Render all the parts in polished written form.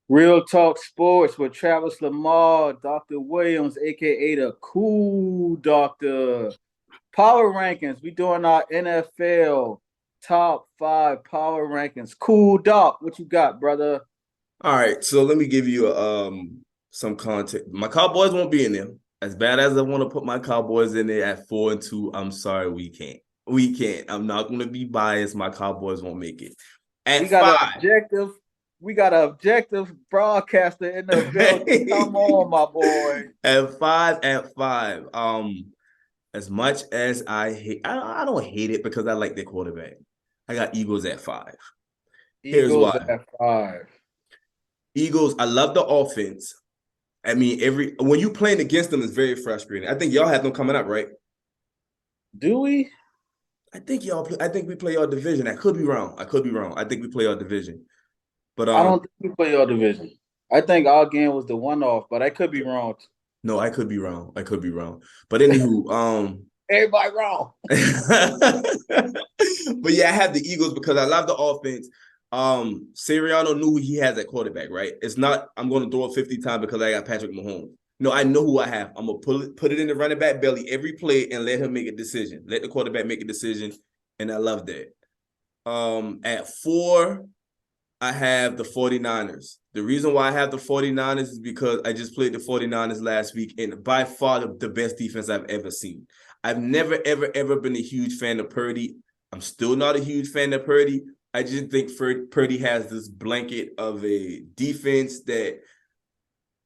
Real Talk Sports with Travis Lamar, Dr. Williams, aka the Cool Doctor. Power rankings. We doing our NFL top five power rankings. Cool Doc, what you got, brother? All right, so let me give you some context. My Cowboys won't be in there. As bad as I want to put my Cowboys in there at 4-2, I'm sorry, we can't. We can't. I'm not going to be biased. My Cowboys won't make it. We At got an five, objective. We got an objective broadcaster in the building. Come on, my boy. at five. As much as I don't hate it because I like their quarterback. I got Eagles at five. Here's Eagles why. at five. Eagles, I love the offense. I mean, every when you playing against them is very frustrating. I think y'all have them coming up, right? Do we? I think we play our division. I could be wrong. I could be wrong. I think we play our division. But I don't think we play your division. I think our game was the one off, but I could be wrong. no, I could be wrong. I could be wrong. But anywho, Everybody wrong. but yeah, I have the Eagles because I love the offense. Sirianno knew who he has at quarterback, right? It's not I'm going to throw it 50 times because I got Patrick Mahomes. No, I know who I have. I'm gonna put it in the running back belly every play and let him make a decision. Let the quarterback make a decision, and I love that. At four, I have the 49ers. The reason why I have the 49ers is because I just played the 49ers last week, and by far the best defense I've ever seen. I've never, ever, ever been a huge fan of Purdy. I'm still not a huge fan of Purdy. I just think Purdy has this blanket of a defense that,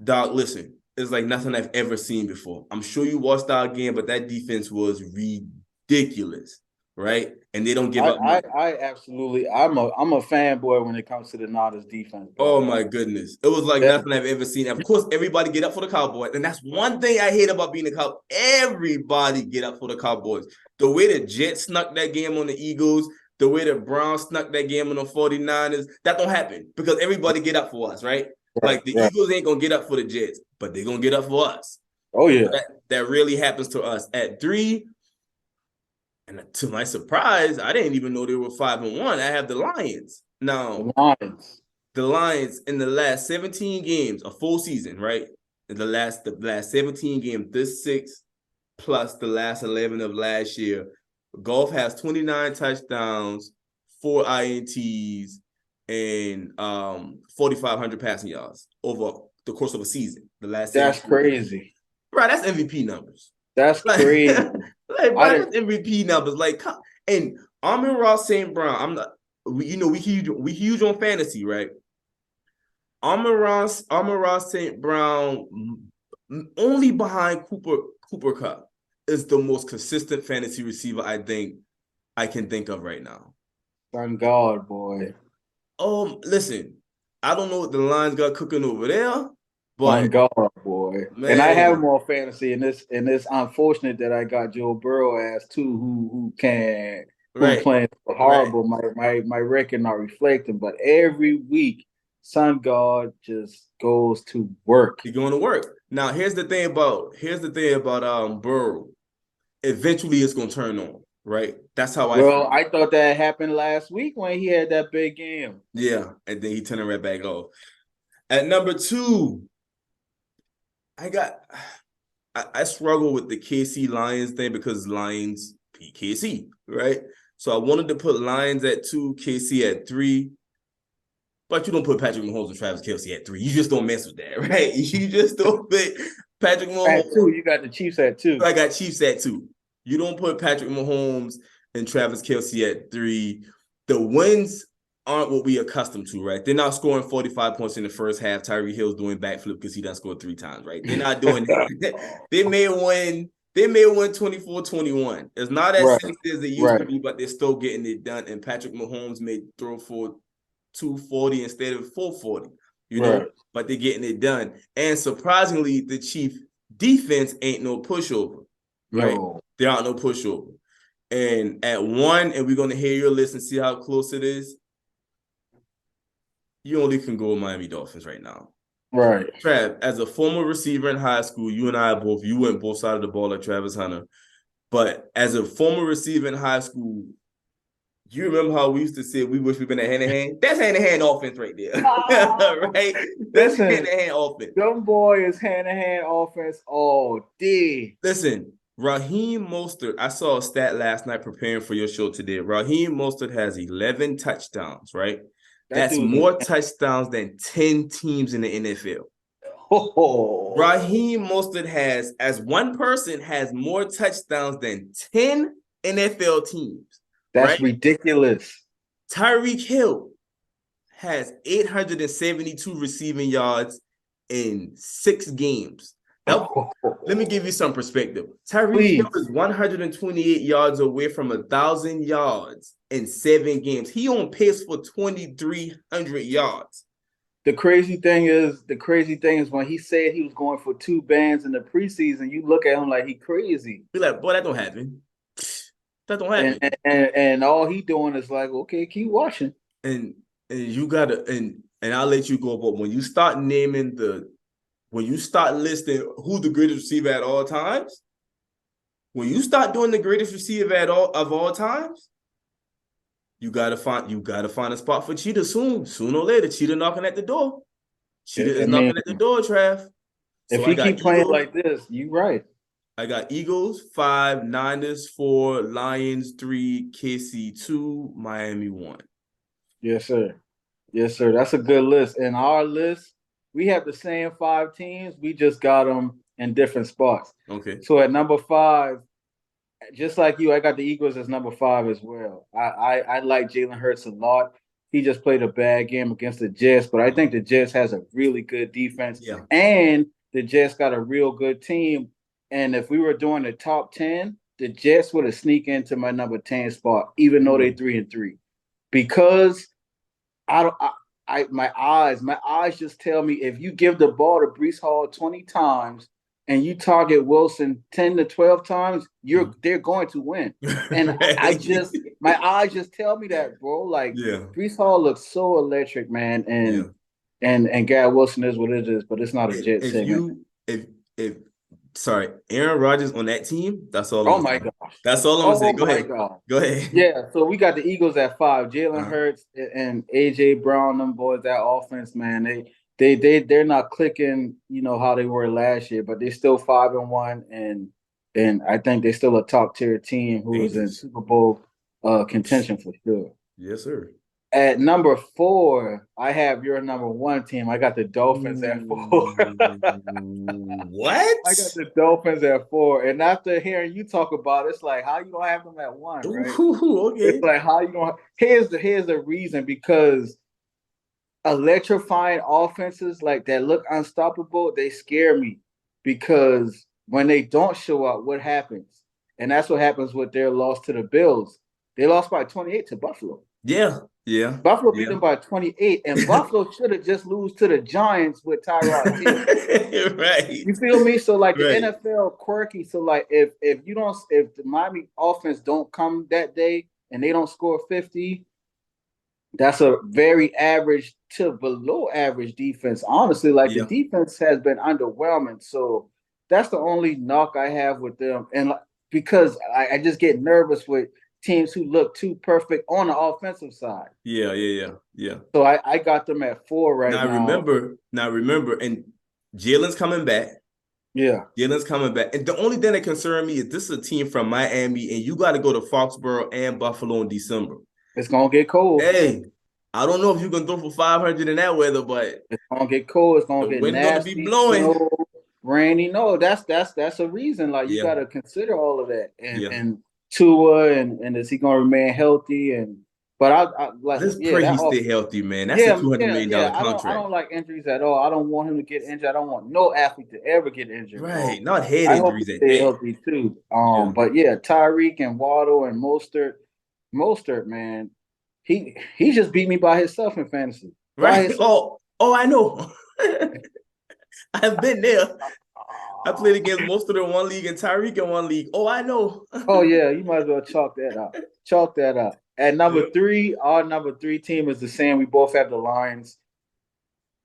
Doc, listen, it's like nothing I've ever seen before. I'm sure you watched our game, but that defense was ridiculous, right? And they don't give I, up I, much. I absolutely. I'm a fanboy when it comes to the Niners defense, Oh bro. my goodness. It was like That, nothing I've ever seen. Of course, everybody get up for the Cowboys. And that's one thing I hate about being a Cowboy. Everybody get up for the Cowboys. The way the Jets snuck that game on the Eagles, the way the Browns snuck that game on the 49ers, that don't happen because everybody get up for us, right? right, Like the right. Eagles ain't gonna get up for the Jets, but they're gonna get up for us. Oh yeah, That really happens to us. At three, and to my surprise, I didn't even know they were 5-1. I have the Lions. Now, the Lions. the Lions in the last 17 games, a full season, right? In the last 17 games, this six plus the last 11 of last year, Golf has 29 touchdowns, 4 INTs, and 4,500 passing yards over the course of a season. The last That's 17 games. crazy. Bro, that's MVP numbers. That's Like, crazy. I bro, didn't. that's MVP numbers. Like, and Amon Ross St. Brown, I'm not, we huge on fantasy, right? Amon Ross St. Brown, only behind Cooper Cup, is the most consistent fantasy receiver I think I can think of right now. Thank God, boy. Listen, I don't know what the Lions got cooking over there, but Thank God, boy. And I have man, more fantasy in this. And it's unfortunate that I got Joe Burrow ass too, who right, playing right. horrible. My record not reflecting, but every week, Sun God just goes to work. He's going to work. Now, here's the thing about Burrow. Eventually, it's gonna turn on, right? That's how I Well, feel. I thought that happened last week when he had that big game. Yeah, and then he turned it right back off. At number two, I got I struggle with the KC Lions thing because Lions beat KC, right? So I wanted to put Lions at two, KC at three, but you don't put Patrick Mahomes and Travis Kelsey at three. You just don't mess with that, right? You just don't put Patrick At two, Mahomes. you got the Chiefs at two. I got Chiefs at two. You don't put Patrick Mahomes and Travis Kelsey at three. The wins aren't what we accustomed to, right? They're not scoring 45 points in the first half. Tyree Hill's doing backflip because he done scored 3 times, right? They're not doing that. They may win 24-21. It's not as Right, sexy as it used to right, be, but they're still getting it done. And Patrick Mahomes may throw for 240 instead of 440, right. but they're getting it done. And surprisingly, the Chief defense ain't no pushover, right? No, There aren't no pushover. And at one, and we're going to hear your list and see how close it is, you only can go with Miami Dolphins right now. right. Trav, as a former receiver in high school, you went both sides of the ball like Travis Hunter. But as a former receiver in high school, You remember how we used to say we wish we'd been a hand-to-hand? That's hand-to-hand offense right there. Right? That's Listen, hand-to-hand offense. them boy is hand-to-hand offense all day. Listen, Raheem Mostert, I saw a stat last night preparing for your show today. Raheem Mostert has 11 touchdowns, right? That That's dude's more touchdowns than 10 teams in the NFL. oh. Raheem Mostert has, as one person, has more touchdowns than 10 NFL teams, That's right? ridiculous. Tyreek Hill has 872 receiving yards in 6 games. Let me give you some perspective. Tyreek Hill is 128 yards away from 1,000 yards in 7 games. He on pace for 2,300 yards. The crazy thing is when he said he was going for 2 bands in the preseason, you look at him like he crazy. Be like, boy, that don't happen. That don't happen. And all he doing is like, okay, keep watching. And you gotta and I'll let you go, but when you start listing who's the greatest receiver at all times, when you start doing the greatest receiver of all times, you gotta find a spot for Cheetah sooner or later. Cheetah knocking at the door. Cheetah is knocking at the door, Trav. So if he keep playing like this, you right. I got Eagles 5, Niners 4, Lions 3, KC 2, Miami 1. Yes, sir. Yes, sir. That's a good list. And our list, we have the same 5 teams. We just got them in different spots. Okay. So at number 5, just like you, I got the Eagles as number 5 as well. I like Jalen Hurts a lot. He just played a bad game against the Jets, but I think the Jets has a really good defense. Yeah. And the Jets got a real good team. And if we were doing the top 10, the Jets would have sneaked into my number 10 spot, even though they 3-3. Because my eyes just tell me if you give the ball to Breece Hall 20 times and you target Wilson 10 to 12 times, they're going to win. And my eyes just tell me that, bro. Like Breece Hall looks so electric, man. And Garrett Wilson is what it is, but it's not a Jet segment. Sorry, Aaron Rodgers on that team. That's all. Oh my gosh. That's all I'm saying. Go ahead. Go ahead. Yeah. So we got the Eagles at 5. Jalen Hurts and AJ Brown, them boys, that offense, man. They're not clicking, how they were last year, but they're still 5-1, and I think they're still a top tier team who is in Super Bowl contention for sure. Yes, sir. At number 4, I have your number 1 team. I got the Dolphins at 4. What? I got the Dolphins at 4. And after hearing you talk about it, it's like, how you don't have them at 1, right? Ooh, okay. It's like, how you don't here's the reason, because electrifying offenses like that look unstoppable, they scare me, because when they don't show up, what happens? And that's what happens with their loss to the Bills. They lost by 28 to Buffalo. Yeah. Buffalo beat them by 28, and Buffalo should have just lose to the Giants with Tyrod Taylor. Right. You feel me? So like the NFL quirky. So like if the Miami offense don't come that day and they don't score 50, that's a very average to below average defense. Honestly, like the defense has been underwhelming. So that's the only knock I have with them. And because I just get nervous with teams who look too perfect on the offensive side. Yeah. So I got them at 4 right now. Now remember, and Jalen's coming back. Yeah. Jalen's coming back. And the only thing that concerns me is this is a team from Miami, and you got to go to Foxborough and Buffalo in December. It's going to get cold. Hey, I don't know if you can throw for 500 in that weather, but it's going to get cold. It's going to get nasty. Going to be blowing. Snow, rainy. No, that's a reason. Like, you got to consider all of that. And Tua, and is he going to remain healthy? But I like. Let's pray he stay healthy, man. That's a $200 million contract. I don't like injuries at all. I don't want him to get injured. I don't want no athlete to ever get injured. Right, not head injuries. I hope he stay healthy too. But Tyreek and Waddle and Mostert, man, he just beat me by himself in fantasy. Right. Oh, I know. I've been there. I played against Mostert in one league and Tyreek in one league. Oh, I know. Oh yeah, you might as well chalk that out. At number 3, our number 3 team is the same. We both have the Lions.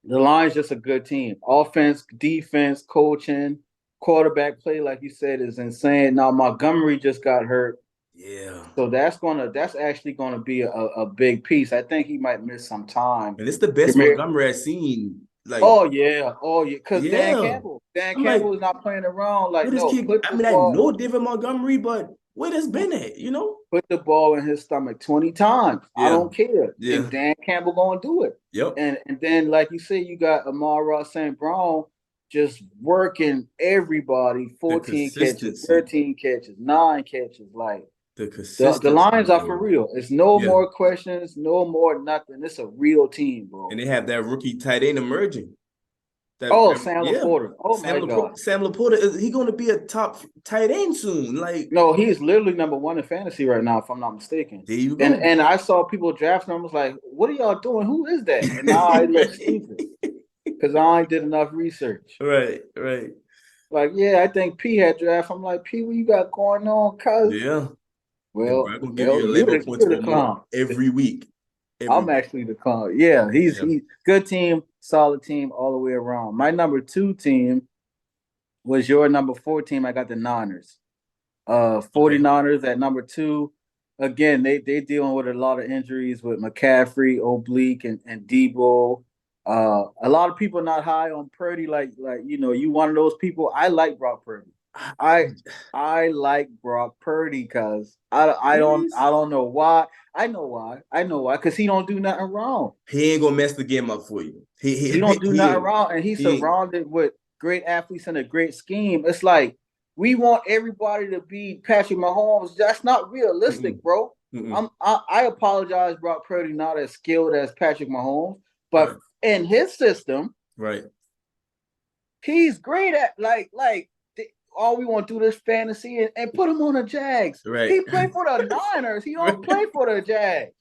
The Lions just a good team. Offense, defense, coaching, quarterback play, like you said, is insane. Now Montgomery just got hurt. Yeah. So that's actually gonna be a big piece. I think he might miss some time. And it's the best Montgomery I've seen. Like, Oh yeah, because yeah. Dan I'm like, Campbell is not playing around. Like, where this no, kid? I mean, I know David Montgomery, but where has been at? You know? put the ball in his stomach 20 times. I Yeah. don't care. Yeah. And Dan Campbell gonna do it. Yep. And then, like you said, you got Amar St. Brown just working everybody, The 14 catches, consistency. 13 catches, 9 catches. Like The the consistency, Lions are for bro. real. It's no Yeah. more questions, no more nothing. It's a real team, And bro. they have that rookie tight end emerging. Oh, Sam Yeah. Laporta. Oh my God. Sam Laporta is he going to be a top tight end soon? Like, No, he's literally #1 in fantasy right now, if I'm not mistaken. there you And go. and I saw people drafting him. I was like, what are y'all doing? Who is that? And now I look stupid because I ain't did enough research. Right, right. Like, yeah, I think P had draft. I'm like, P, what you got going on, cuz? Yeah. And Well, bro, I'm gonna give well, you 11 points you're the or more clown. every week. Every I'm week. actually the clown. Yeah, he's Yeah. good team, solid team all the way around. My #2 team was your #4 team. I got the Niners. Okay. 49ers at #2. Again, they dealing with a lot of injuries with McCaffrey, Oblique, and Debo. A lot of people not high on Purdy. Like you one of those people. I like Brock Purdy. I I like Brock Purdy because Serious? I don't know why. I know why because he don't do nothing wrong. He ain't gonna mess the game up for you. He don't do He nothing ain't. wrong, and he's He ain't. surrounded with great athletes and a great scheme. It's like we want everybody to be Patrick Mahomes. That's not Mm-mm, realistic, bro. mm-mm. I apologize, Brock Purdy, not as skilled as Patrick Mahomes, but Right. in his system, Right. he's great at all we want to do this fantasy and put him on the Jags. Right. He played for the Niners. He don't Right. play for the Jags.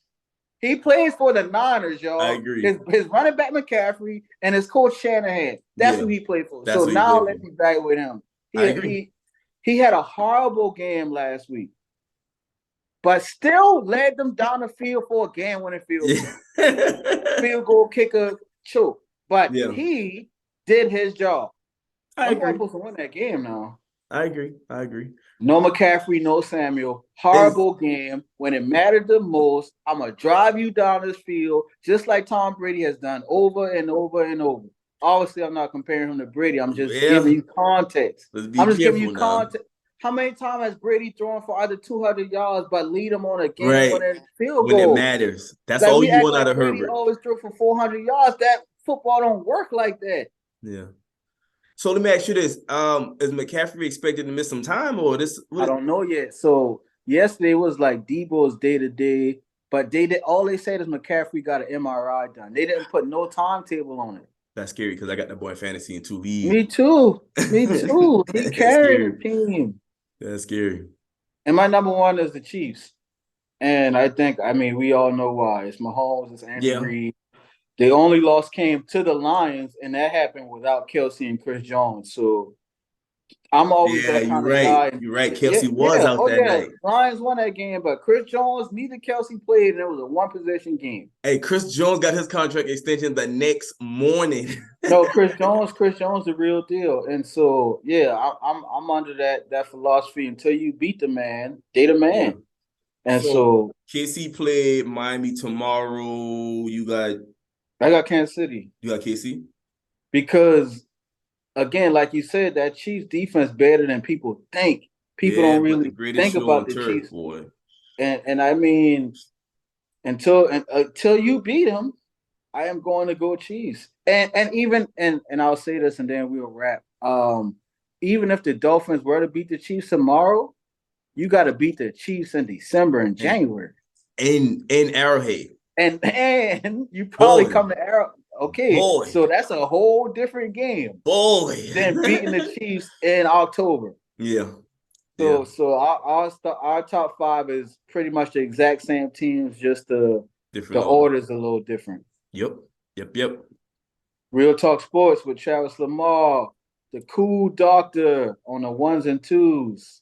He plays for the Niners, I y'all. agree. His running back McCaffrey and his coach Shanahan. That's Yeah. who he played for. That's So what he now played let for. me back with him. I He agree. he he had a horrible game last week, but still led them down the field for a game-winning field goal. Yeah. Field goal kicker choke. But Yeah. he did his job. I Them boys agree. supposed to win that game now. I agree. I agree. No McCaffrey, no Samuel. Is Horrible game. When it mattered the most, I'm going to drive you down this field, just like Tom Brady has done over and over and over. Obviously, I'm not comparing him to Brady. I'm just yeah. giving you context. Let's be I'm just giving careful you now. context. How many times has Brady thrown for under 200 yards but lead him on a Right. game-winning field When it goal? matters. That's Like, all we you act want out like of Brady Herbert. always threw for 400 yards. That football don't work like that. Yeah. So let me ask you this: is McCaffrey expected to miss some time, or this? I don't know yet. So yesterday was like Debo's day to day, but they did all they said is McCaffrey got an MRI done. They didn't put no timetable on it. That's scary because I got that boy fantasy in 2 leagues. Me too. Me too. He That's carrying the scary. team. That's scary. And my #1 is the Chiefs. And I mean, we all know why. It's Mahomes, it's Andy Yeah. Reid. The only loss came to the Lions, and that happened without Kelsey and Chris Jones. So I'm always Yeah, that you're kind of right. guy. You're right. Yeah, Kelsey was yeah. out Oh, that yeah. night. Lions won that game, but Chris Jones, neither Kelsey played, and it was a one-possession game. Hey, Chris Jones got his contract extension the next morning. No, Chris Jones, the real deal. And so, yeah, I'm under that philosophy. Until you beat the man, they the Yeah. man. And So so KC played Miami tomorrow. I got Kansas City You got KC? because, again, like you said, that Chiefs defense better than people think. People Yeah, don't but the really greatest think show about on the turf, Chiefs. boy. And I mean, until you beat them, I am going to go Chiefs. And even and I'll say this and then we'll wrap. Even if the Dolphins were to beat the Chiefs tomorrow, you got to beat the Chiefs in December and And January. in Arrowhead. And you probably Boy. come to Arrow. Okay, Boy. so that's a whole different game Boy. than beating the Chiefs in October. Yeah. Yeah. So our top five is pretty much the exact same teams, just the Different order. order is a little different. Yep. Yep. Real Talk Sports with Travis Lamar, the Kool Doctor on the ones and twos.